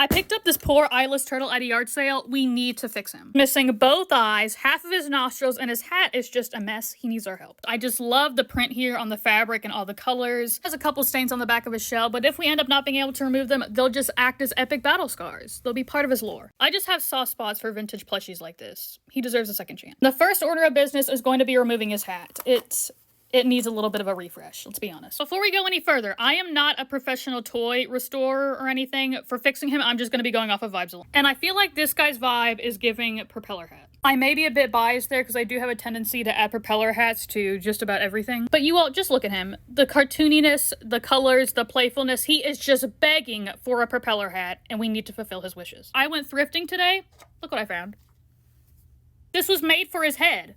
I picked up this poor eyeless turtle at a yard sale. We need to fix him. Missing both eyes, half of his nostrils, and his hat is just a mess. He needs our help. I just love the print here on the fabric and all the colors. Has a couple stains on the back of his shell, but if we end up not being able to remove them, they'll just act as epic battle scars. They'll be part of his lore. I just have soft spots for vintage plushies like this. He deserves a second chance. The first order of business is going to be removing his hat. It needs a little bit of a refresh, let's be honest. Before we go any further, I am not a professional toy restorer or anything. For fixing him, I'm just going to be going off of vibes alone. And I feel like this guy's vibe is giving propeller hat. I may be a bit biased there because I do have a tendency to add propeller hats to just about everything. But you all, just look at him. The cartooniness, the colors, the playfulness, he is just begging for a propeller hat, and we need to fulfill his wishes. I went thrifting today. Look what I found. This was made for his head.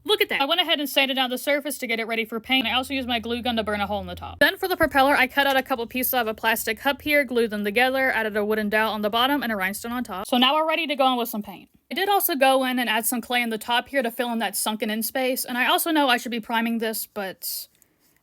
Look at that. I went ahead and sanded down the surface to get it ready for paint. I also used my glue gun to burn a hole in the top. Then for the propeller, I cut out a couple pieces of a plastic cup here, glued them together, added a wooden dowel on the bottom and a rhinestone on top. So now we're ready to go in with some paint. I did also go in and add some clay in the top here to fill in that sunken in space. And I also know I should be priming this, but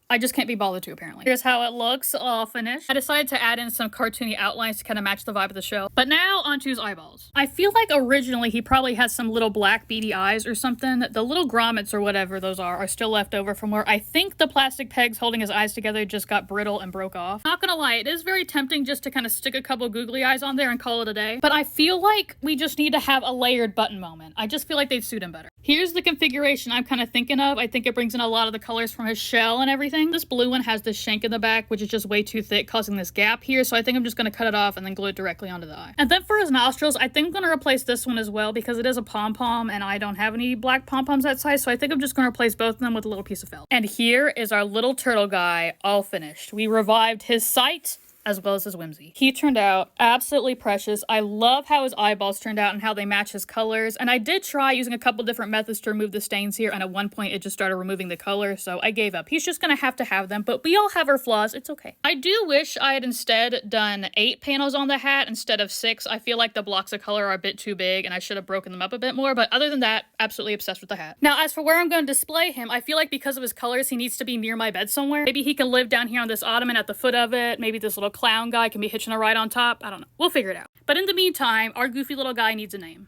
I just can't be bothered to, apparently. Here's how it looks, all finished. I decided to add in some cartoony outlines to kind of match the vibe of the show. But now, onto his eyeballs. I feel like originally he probably has some little black beady eyes or something. The little grommets or whatever those are still left over from where I think the plastic pegs holding his eyes together just got brittle and broke off. Not gonna lie, it is very tempting just to kind of stick a couple googly eyes on there and call it a day. But I feel like we just need to have a layered button moment. I just feel like they'd suit him better. Here's the configuration I'm kind of thinking of. I think it brings in a lot of the colors from his shell and everything. This blue one has this shank in the back, which is just way too thick, causing this gap here. So I think I'm just going to cut it off and then glue it directly onto the eye. And then for his nostrils, I think I'm going to replace this one as well because it is a pom-pom and I don't have any black pom-poms that size. So I think I'm just going to replace both of them with a little piece of felt. And here is our little turtle guy all finished. We revived his sight as well as his whimsy. He turned out absolutely precious. I love how his eyeballs turned out and how they match his colors. And I did try using a couple different methods to remove the stains here, and at one point it just started removing the color, so I gave up. He's just gonna have to have them, but we all have our flaws. It's okay. I do wish I had instead done 8 panels on the hat instead of 6. I feel like the blocks of color are a bit too big and I should have broken them up a bit more, but other than that, absolutely obsessed with the hat. Now, as for where I'm going to display him, I feel like because of his colors, he needs to be near my bed somewhere. Maybe he can live down here on this ottoman at the foot of it. Maybe this little clown guy can be hitching a ride on top. I don't know. We'll figure it out. But in the meantime, our goofy little guy needs a name.